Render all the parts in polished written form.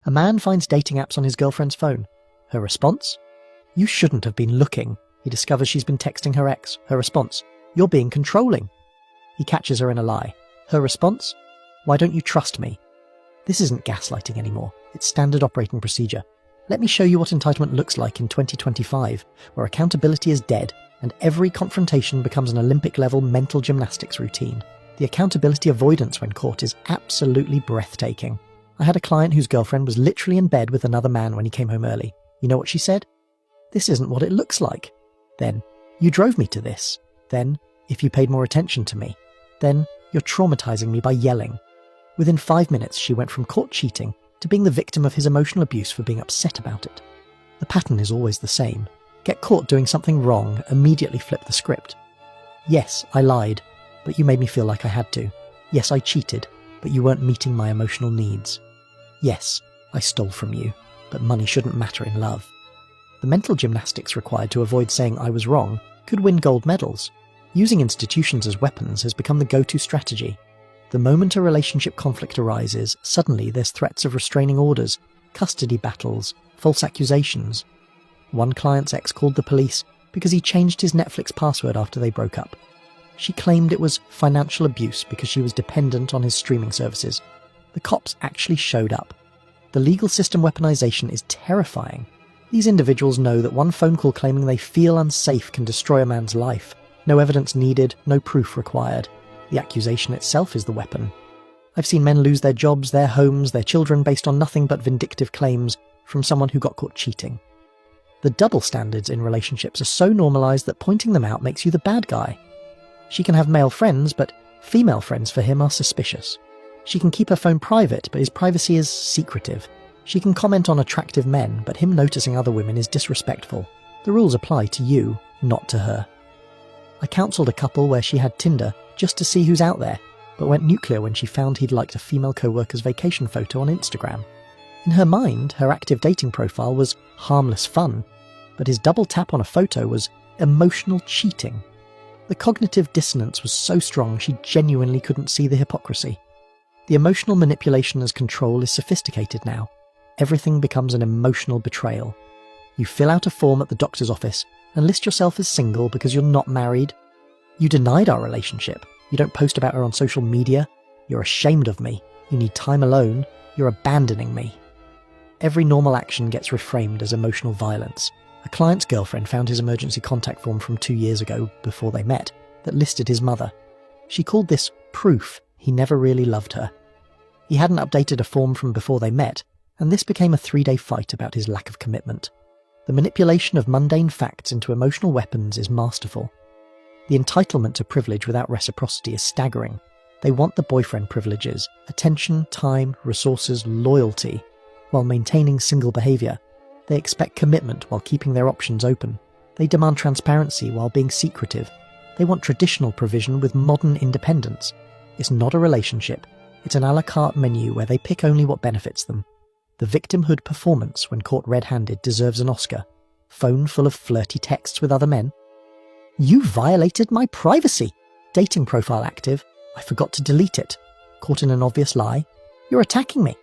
A man finds dating apps on his girlfriend's phone. Her response? You shouldn't have been looking. He discovers she's been texting her ex. Her response? You're being controlling. He catches her in a lie. Her response? Why don't you trust me? This isn't gaslighting anymore. It's standard operating procedure. Let me show you what entitlement looks like in 2025, where accountability is dead and every confrontation becomes an Olympic-level mental gymnastics routine. The accountability avoidance when caught is absolutely breathtaking. I had a client whose girlfriend was literally in bed with another man when he came home early. You know what she said? This isn't what it looks like. Then, you drove me to this. Then, if you paid more attention to me. Then, you're traumatizing me by yelling. Within 5 minutes, she went from caught cheating to being the victim of his emotional abuse for being upset about it. The pattern is always the same. Get caught doing something wrong, immediately flip the script. Yes, I lied, but you made me feel like I had to. Yes, I cheated, but you weren't meeting my emotional needs. Yes, I stole from you, but money shouldn't matter in love. The mental gymnastics required to avoid saying I was wrong could win gold medals. Using institutions as weapons has become the go-to strategy. The moment a relationship conflict arises, suddenly there's threats of restraining orders, custody battles, false accusations. One client's ex called the police because he changed his Netflix password after they broke up. She claimed it was financial abuse because she was dependent on his streaming services. The cops actually showed up. The legal system weaponization is terrifying. These individuals know that one phone call claiming they feel unsafe can destroy a man's life. No evidence needed, no proof required. The accusation itself is the weapon. I've seen men lose their jobs, their homes, their children based on nothing but vindictive claims from someone who got caught cheating. The double standards in relationships are so normalized that pointing them out makes you the bad guy. She can have male friends, but female friends for him are suspicious. She can keep her phone private, but his privacy is secretive. She can comment on attractive men, but him noticing other women is disrespectful. The rules apply to you, not to her. I counselled a couple where she had Tinder just to see who's out there, but went nuclear when she found he'd liked a female co-worker's vacation photo on Instagram. In her mind, her active dating profile was harmless fun, but his double tap on a photo was emotional cheating. The cognitive dissonance was so strong she genuinely couldn't see the hypocrisy. The emotional manipulation as control is sophisticated now. Everything becomes an emotional betrayal. You fill out a form at the doctor's office and list yourself as single because you're not married. You denied our relationship. You don't post about her on social media. You're ashamed of me. You need time alone. You're abandoning me. Every normal action gets reframed as emotional violence. A client's girlfriend found his emergency contact form from 2 years ago, before they met, that listed his mother. She called this proof he never really loved her. He hadn't updated a form from before they met, and this became a 3-day fight about his lack of commitment. The manipulation of mundane facts into emotional weapons is masterful. The entitlement to privilege without reciprocity is staggering. They want the boyfriend privileges, attention, time, resources, loyalty, while maintaining single behaviour. They expect commitment while keeping their options open. They demand transparency while being secretive. They want traditional provision with modern independence. It's not a relationship. It's an a la carte menu where they pick only what benefits them. The victimhood performance when caught red-handed deserves an Oscar. Phone full of flirty texts with other men. You violated my privacy. Dating profile active. I forgot to delete it. Caught in an obvious lie. You're attacking me.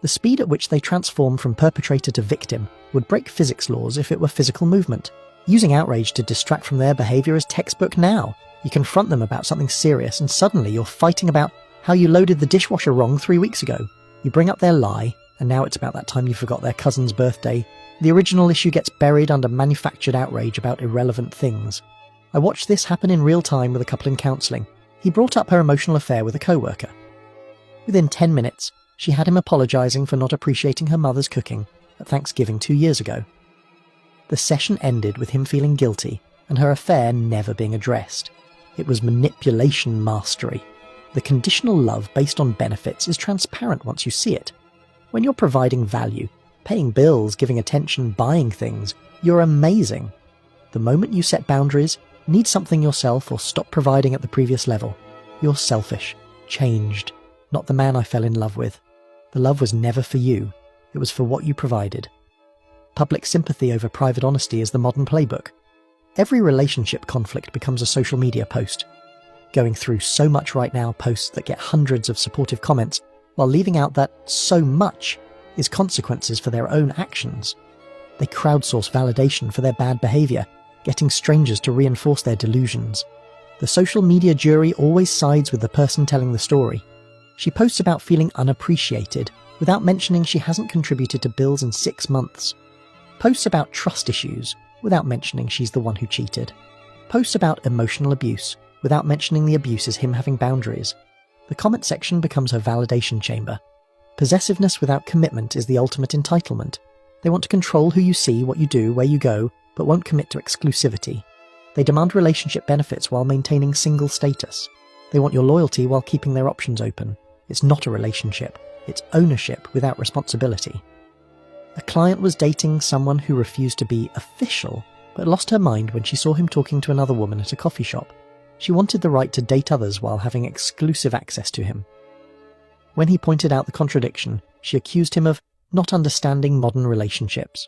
The speed at which they transform from perpetrator to victim would break physics laws if it were physical movement. Using outrage to distract from their behaviour is textbook now. You confront them about something serious and suddenly you're fighting about how you loaded the dishwasher wrong 3 weeks ago. You bring up their lie, and now it's about that time you forgot their cousin's birthday. The original issue gets buried under manufactured outrage about irrelevant things. I watched this happen in real time with a couple in counselling. He brought up her emotional affair with a co-worker. Within 10 minutes, she had him apologising for not appreciating her mother's cooking at Thanksgiving 2 years ago. The session ended with him feeling guilty and her affair never being addressed. It was manipulation mastery. The conditional love based on benefits is transparent once you see it. When you're providing value, paying bills, giving attention, buying things, you're amazing. The moment you set boundaries, need something yourself or stop providing at the previous level, you're selfish, changed, not the man I fell in love with. The love was never for you, it was for what you provided. Public sympathy over private honesty is the modern playbook. Every relationship conflict becomes a social media post. Going through so much right now, posts that get hundreds of supportive comments, while leaving out that so much is consequences for their own actions. They crowdsource validation for their bad behaviour, getting strangers to reinforce their delusions. The social media jury always sides with the person telling the story. She posts about feeling unappreciated without mentioning she hasn't contributed to bills in 6 months. Posts about trust issues without mentioning she's the one who cheated. Posts about emotional abuse without mentioning the abuse is him having boundaries. The comment section becomes her validation chamber. Possessiveness without commitment is the ultimate entitlement. They want to control who you see, what you do, where you go, but won't commit to exclusivity. They demand relationship benefits while maintaining single status. They want your loyalty while keeping their options open. It's not a relationship. It's ownership without responsibility. A client was dating someone who refused to be official, but lost her mind when she saw him talking to another woman at a coffee shop. She wanted the right to date others while having exclusive access to him. When he pointed out the contradiction, she accused him of not understanding modern relationships.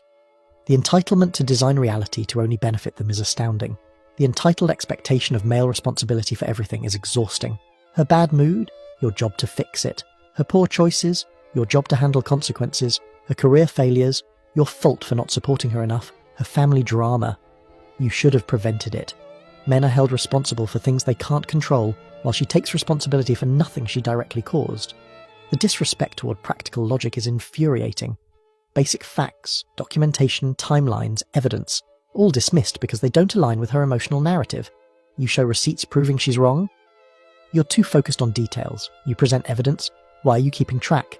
The entitlement to design reality to only benefit them is astounding. The entitled expectation of male responsibility for everything is exhausting. Her bad mood? Your job to fix it. Her poor choices? Your job to handle consequences. Her career failures? Your fault for not supporting her enough. Her family drama? You should have prevented it. Men are held responsible for things they can't control, while she takes responsibility for nothing she directly caused. The disrespect toward practical logic is infuriating. Basic facts, documentation, timelines, evidence, all dismissed because they don't align with her emotional narrative. You show receipts proving she's wrong? You're too focused on details. You present evidence. Why are you keeping track?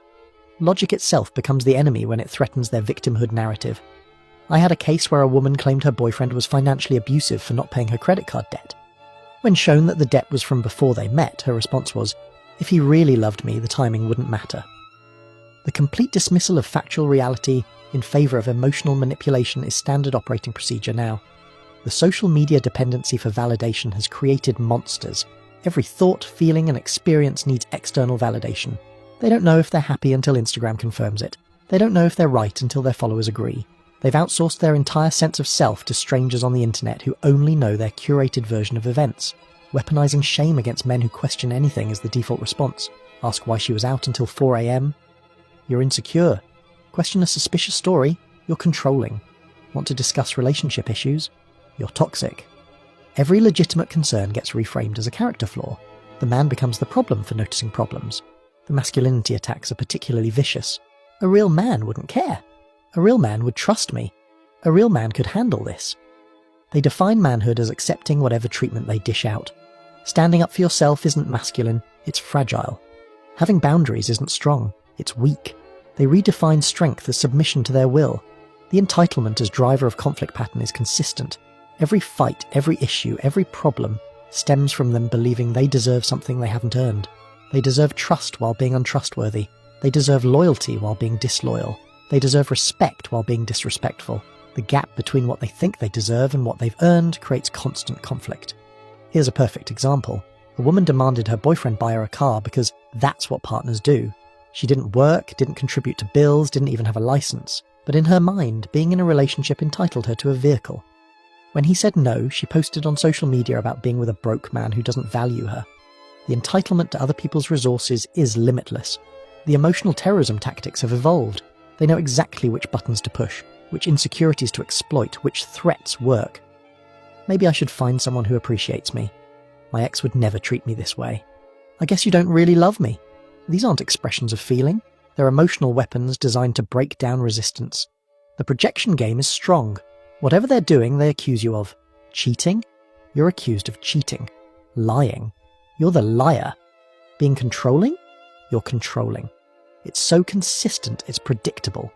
Logic itself becomes the enemy when it threatens their victimhood narrative. I had a case where a woman claimed her boyfriend was financially abusive for not paying her credit card debt. When shown that the debt was from before they met, her response was, "If he really loved me, the timing wouldn't matter." The complete dismissal of factual reality in favour of emotional manipulation is standard operating procedure now. The social media dependency for validation has created monsters. Every thought, feeling and experience needs external validation. They don't know if they're happy until Instagram confirms it. They don't know if they're right until their followers agree. They've outsourced their entire sense of self to strangers on the internet who only know their curated version of events, weaponizing shame against men who question anything as the default response. Ask why she was out until 4 a.m. You're insecure. Question a suspicious story. You're controlling. Want to discuss relationship issues? You're toxic. Every legitimate concern gets reframed as a character flaw. The man becomes the problem for noticing problems. The masculinity attacks are particularly vicious. A real man wouldn't care. A real man would trust me. A real man could handle this. They define manhood as accepting whatever treatment they dish out. Standing up for yourself isn't masculine, it's fragile. Having boundaries isn't strong, it's weak. They redefine strength as submission to their will. The entitlement as driver of conflict pattern is consistent. Every fight, every issue, every problem stems from them believing they deserve something they haven't earned. They deserve trust while being untrustworthy. They deserve loyalty while being disloyal. They deserve respect while being disrespectful. The gap between what they think they deserve and what they've earned creates constant conflict. Here's a perfect example. A woman demanded her boyfriend buy her a car because that's what partners do. She didn't work, didn't contribute to bills, didn't even have a license. But in her mind, being in a relationship entitled her to a vehicle. When he said no, she posted on social media about being with a broke man who doesn't value her. The entitlement to other people's resources is limitless. The emotional terrorism tactics have evolved. They know exactly which buttons to push, which insecurities to exploit, which threats work. Maybe I should find someone who appreciates me. My ex would never treat me this way. I guess you don't really love me. These aren't expressions of feeling. They're emotional weapons designed to break down resistance. The projection game is strong. Whatever they're doing, they accuse you of. Cheating? You're accused of cheating. Lying? You're the liar. Being controlling? You're controlling. It's so consistent, it's predictable.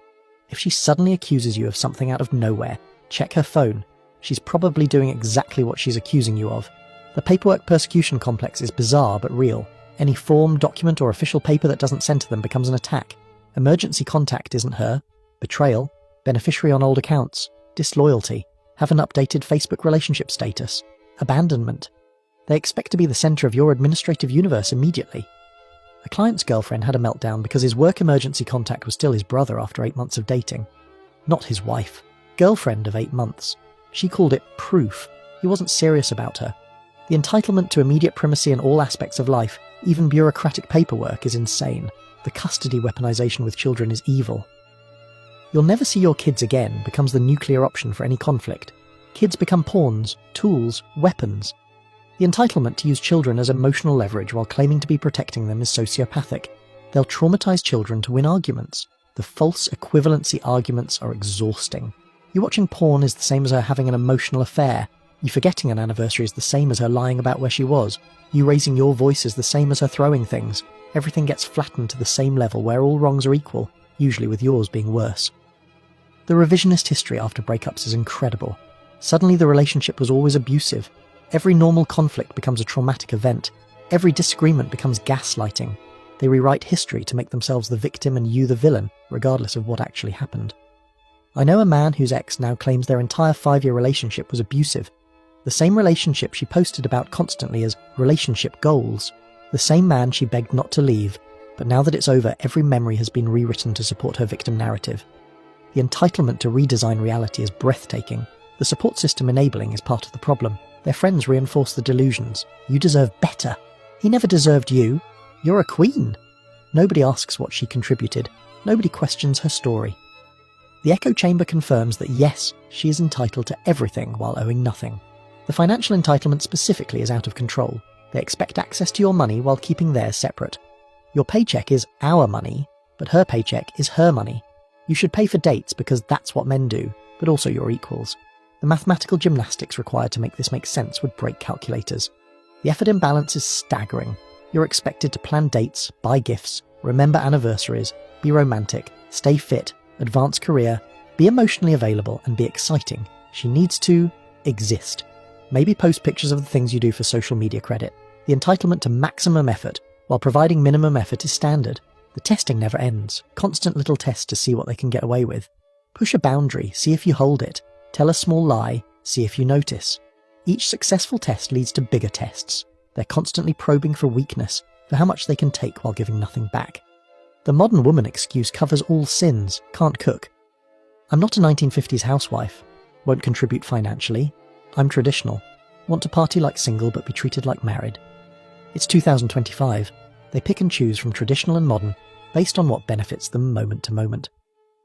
If she suddenly accuses you of something out of nowhere, check her phone. She's probably doing exactly what she's accusing you of. The paperwork persecution complex is bizarre but real. Any form, document or official paper that doesn't center them becomes an attack. Emergency contact isn't her. Betrayal. Beneficiary on old accounts. Disloyalty. Have an updated Facebook relationship status. Abandonment. They expect to be the center of your administrative universe immediately. A client's girlfriend had a meltdown because his work emergency contact was still his brother after 8 months of dating. Not his wife. Girlfriend of 8 months. She called it proof. He wasn't serious about her. The entitlement to immediate primacy in all aspects of life, even bureaucratic paperwork, is insane. The custody weaponization with children is evil. You'll never see your kids again becomes the nuclear option for any conflict. Kids become pawns, tools, weapons. The entitlement to use children as emotional leverage while claiming to be protecting them is sociopathic. They'll traumatize children to win arguments. The false equivalency arguments are exhausting. You watching porn is the same as her having an emotional affair. You forgetting an anniversary is the same as her lying about where she was. You raising your voice is the same as her throwing things. Everything gets flattened to the same level where all wrongs are equal, usually with yours being worse. The revisionist history after breakups is incredible. Suddenly the relationship was always abusive. Every normal conflict becomes a traumatic event. Every disagreement becomes gaslighting. They rewrite history to make themselves the victim and you the villain, regardless of what actually happened. I know a man whose ex now claims their entire 5-year relationship was abusive. The same relationship she posted about constantly as relationship goals. The same man she begged not to leave, but now that it's over, every memory has been rewritten to support her victim narrative. The entitlement to redesign reality is breathtaking. The support system enabling is part of the problem. Their friends reinforce the delusions. You deserve better. He never deserved you. You're a queen. Nobody asks what she contributed. Nobody questions her story. The echo chamber confirms that yes, she is entitled to everything while owing nothing. The financial entitlement specifically is out of control. They expect access to your money while keeping theirs separate. Your paycheck is our money, but her paycheck is her money. You should pay for dates because that's what men do, but also you're equals. The mathematical gymnastics required to make this make sense would break calculators. The effort imbalance is staggering. You're expected to plan dates, buy gifts, remember anniversaries, be romantic, stay fit, advance career, be emotionally available and be exciting. She needs to exist. Maybe post pictures of the things you do for social media credit. The entitlement to maximum effort while providing minimum effort is standard. The testing never ends. Constant little tests to see what they can get away with. Push a boundary, see if you hold it. Tell a small lie, see if you notice. Each successful test leads to bigger tests. They're constantly probing for weakness, for how much they can take while giving nothing back. The modern woman excuse covers all sins, can't cook. I'm not a 1950s housewife, won't contribute financially. I'm traditional, want to party like single but be treated like married. It's 2025. They pick and choose from traditional and modern, based on what benefits them moment to moment.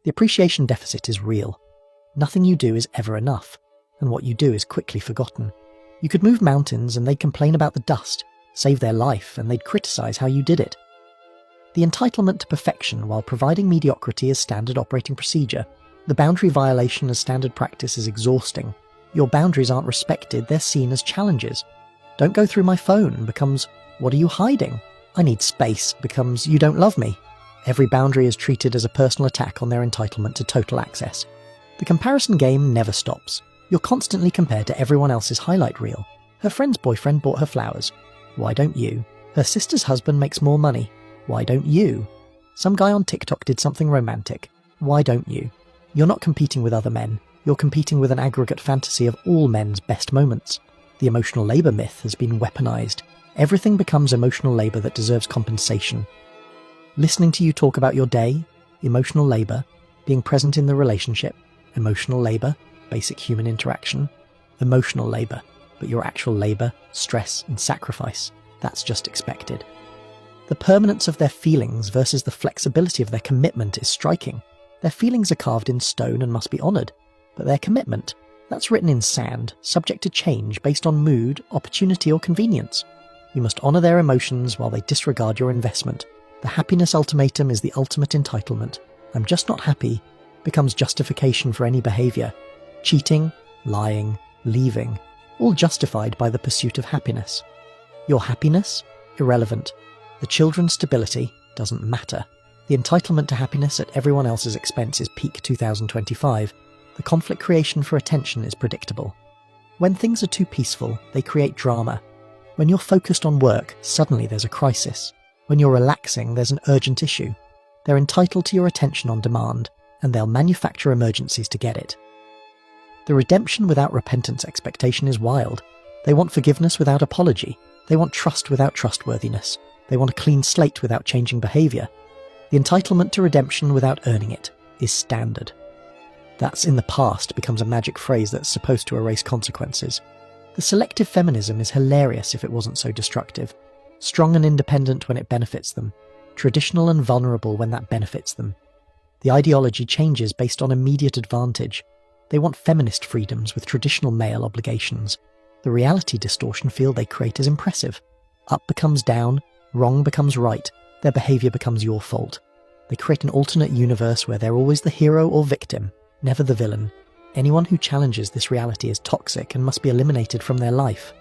The appreciation deficit is real. Nothing you do is ever enough, and what you do is quickly forgotten. You could move mountains and they'd complain about the dust, save their life and they'd criticize how you did it. The entitlement to perfection while providing mediocrity as standard operating procedure. The boundary violation as standard practice is exhausting. Your boundaries aren't respected, they're seen as challenges. Don't go through my phone becomes, what are you hiding? I need space becomes, you don't love me. Every boundary is treated as a personal attack on their entitlement to total access. The comparison game never stops. You're constantly compared to everyone else's highlight reel. Her friend's boyfriend bought her flowers. Why don't you? Her sister's husband makes more money. Why don't you? Some guy on TikTok did something romantic. Why don't you? You're not competing with other men. You're competing with an aggregate fantasy of all men's best moments. The emotional labour myth has been weaponized. Everything becomes emotional labour that deserves compensation. Listening to you talk about your day, emotional labour. Being present in the relationship, emotional labour, basic human interaction. Emotional labour, but your actual labour, stress and sacrifice, that's just expected. The permanence of their feelings versus the flexibility of their commitment is striking. Their feelings are carved in stone and must be honoured, but their commitment, that's written in sand, subject to change based on mood, opportunity or convenience. You must honour their emotions while they disregard your investment. The happiness ultimatum is the ultimate entitlement. I'm just not happy becomes justification for any behaviour. Cheating, lying, leaving, all justified by the pursuit of happiness. Your happiness? Irrelevant. The children's stability doesn't matter. The entitlement to happiness at everyone else's expense is peak 2025. The conflict creation for attention is predictable. When things are too peaceful, they create drama. When you're focused on work, suddenly there's a crisis. When you're relaxing, there's an urgent issue. They're entitled to your attention on demand, and they'll manufacture emergencies to get it. The redemption without repentance expectation is wild. They want forgiveness without apology. They want trust without trustworthiness. They want a clean slate without changing behaviour. The entitlement to redemption without earning it is standard. That's in the past becomes a magic phrase that's supposed to erase consequences. The selective feminism is hilarious if it wasn't so destructive. Strong and independent when it benefits them. Traditional and vulnerable when that benefits them. The ideology changes based on immediate advantage. They want feminist freedoms with traditional male obligations. The reality distortion field they create is impressive. Up becomes down, wrong becomes right, their behaviour becomes your fault. They create an alternate universe where they're always the hero or victim, never the villain. Anyone who challenges this reality is toxic and must be eliminated from their life.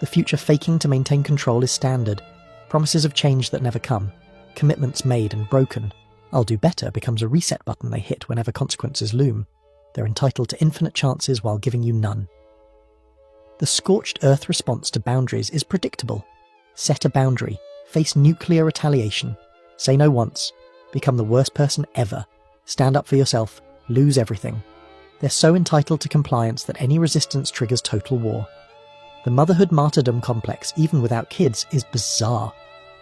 The future faking to maintain control is standard. Promises of change that never come. Commitments made and broken. I'll do better becomes a reset button they hit whenever consequences loom. They're entitled to infinite chances while giving you none. The scorched earth response to boundaries is predictable. Set a boundary. Face nuclear retaliation. Say no once. Become the worst person ever. Stand up for yourself. Lose everything. They're so entitled to compliance that any resistance triggers total war. The motherhood martyrdom complex, even without kids, is bizarre.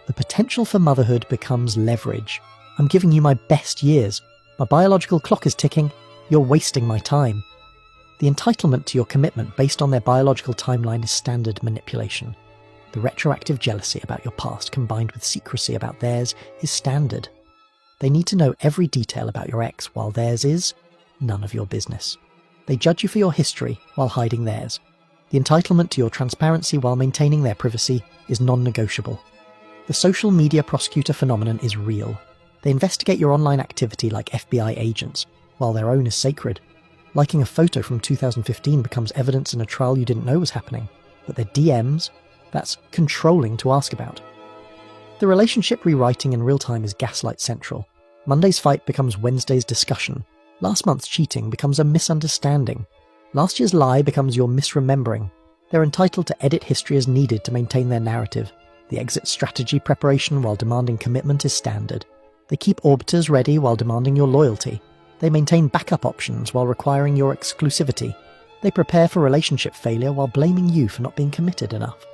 The potential for motherhood becomes leverage. I'm giving you my best years. My biological clock is ticking. You're wasting my time. The entitlement to your commitment based on their biological timeline is standard manipulation. The retroactive jealousy about your past combined with secrecy about theirs is standard. They need to know every detail about your ex while theirs is none of your business. They judge you for your history while hiding theirs. The entitlement to your transparency while maintaining their privacy is non-negotiable. The social media prosecutor phenomenon is real. They investigate your online activity like FBI agents, while their own is sacred. Liking a photo from 2015 becomes evidence in a trial you didn't know was happening, but their DMs, that's controlling to ask about. The relationship rewriting in real time is gaslight central. Monday's fight becomes Wednesday's discussion. Last month's cheating becomes a misunderstanding. Last year's lie becomes your misremembering. They're entitled to edit history as needed to maintain their narrative. The exit strategy preparation while demanding commitment is standard. They keep orbiters ready while demanding your loyalty. They maintain backup options while requiring your exclusivity. They prepare for relationship failure while blaming you for not being committed enough.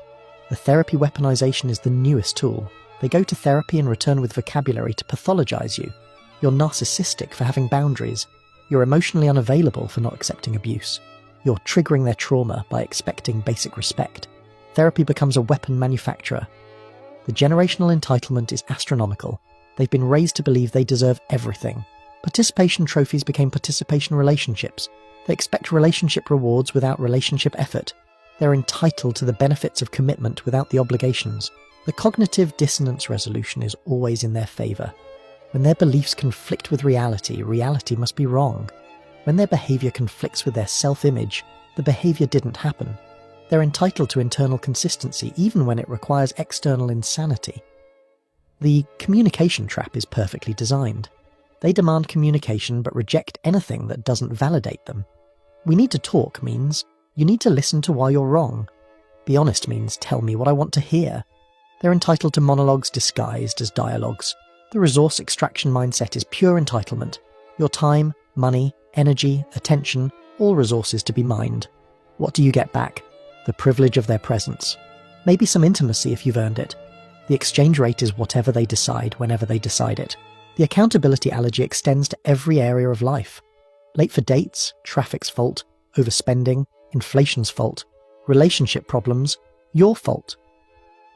The therapy weaponization is the newest tool. They go to therapy and return with vocabulary to pathologize you. You're narcissistic for having boundaries. You're emotionally unavailable for not accepting abuse. You're triggering their trauma by expecting basic respect. Therapy becomes a weapon manufacturer. The generational entitlement is astronomical. They've been raised to believe they deserve everything. Participation trophies became participation relationships. They expect relationship rewards without relationship effort. They're entitled to the benefits of commitment without the obligations. The cognitive dissonance resolution is always in their favour. When their beliefs conflict with reality, reality must be wrong. When their behaviour conflicts with their self-image, the behaviour didn't happen. They're entitled to internal consistency even when it requires external insanity. The communication trap is perfectly designed. They demand communication but reject anything that doesn't validate them. We need to talk means you need to listen to why you're wrong. Be honest means tell me what I want to hear. They're entitled to monologues disguised as dialogues. The resource extraction mindset is pure entitlement. Your time, money, energy, attention, all resources to be mined. What do you get back? The privilege of their presence. Maybe some intimacy if you've earned it. The exchange rate is whatever they decide whenever they decide it. The accountability allergy extends to every area of life. Late for dates, traffic's fault, overspending, inflation's fault, relationship problems, your fault.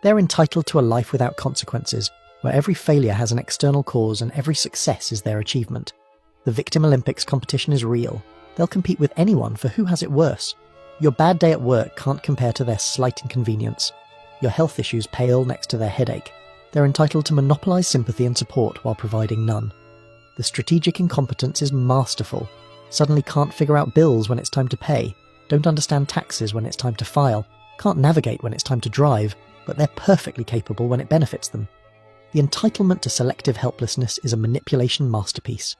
They're entitled to a life without consequences, where every failure has an external cause and every success is their achievement. The Victim Olympics competition is real. They'll compete with anyone for who has it worse. Your bad day at work can't compare to their slight inconvenience. Your health issues pale next to their headache. They're entitled to monopolise sympathy and support while providing none. The strategic incompetence is masterful. Suddenly can't figure out bills when it's time to pay, don't understand taxes when it's time to file, can't navigate when it's time to drive, but they're perfectly capable when it benefits them. The entitlement to selective helplessness is a manipulation masterpiece.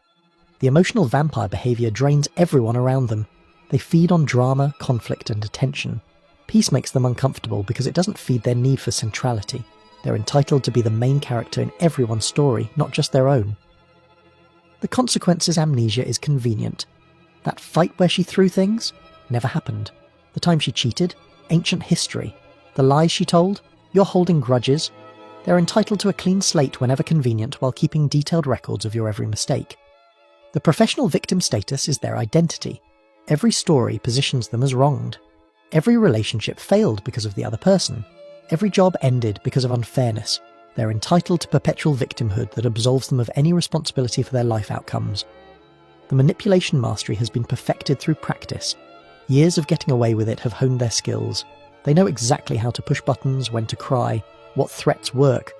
The emotional vampire behaviour drains everyone around them. They feed on drama, conflict and attention. Peace makes them uncomfortable because it doesn't feed their need for centrality. They're entitled to be the main character in everyone's story, not just their own. The consequences amnesia is convenient. That fight where she threw things? Never happened. The time she cheated? Ancient history. The lies she told? You're holding grudges. They're entitled to a clean slate whenever convenient while keeping detailed records of your every mistake. The professional victim status is their identity. Every story positions them as wronged. Every relationship failed because of the other person. Every job ended because of unfairness. They're entitled to perpetual victimhood that absolves them of any responsibility for their life outcomes. The manipulation mastery has been perfected through practice. Years of getting away with it have honed their skills. They know exactly how to push buttons, when to cry, what threats work.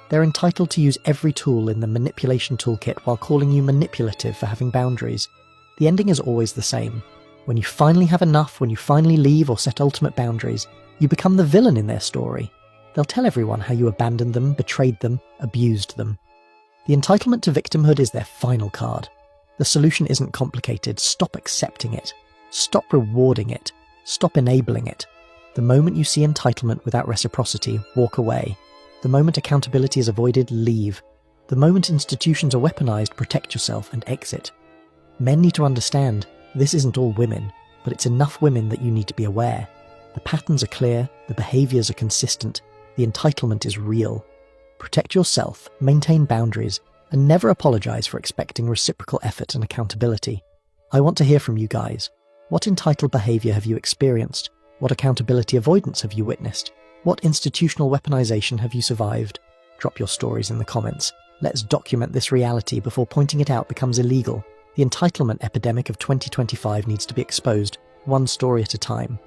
They're entitled to use every tool in the manipulation toolkit while calling you manipulative for having boundaries. The ending is always the same. When you finally have enough, when you finally leave or set ultimate boundaries, you become the villain in their story. They'll tell everyone how you abandoned them, betrayed them, abused them. The entitlement to victimhood is their final card. The solution isn't complicated. Stop accepting it. Stop rewarding it. Stop enabling it. The moment you see entitlement without reciprocity, walk away. The moment accountability is avoided, leave. The moment institutions are weaponized, protect yourself and exit. Men need to understand, this isn't all women, but it's enough women that you need to be aware. The patterns are clear, the behaviors are consistent, the entitlement is real. Protect yourself, maintain boundaries, and never apologize for expecting reciprocal effort and accountability. I want to hear from you guys. What entitled behavior have you experienced? What accountability avoidance have you witnessed? What institutional weaponization have you survived? Drop your stories in the comments. Let's document this reality before pointing it out becomes illegal. The entitlement epidemic of 2025 needs to be exposed, one story at a time.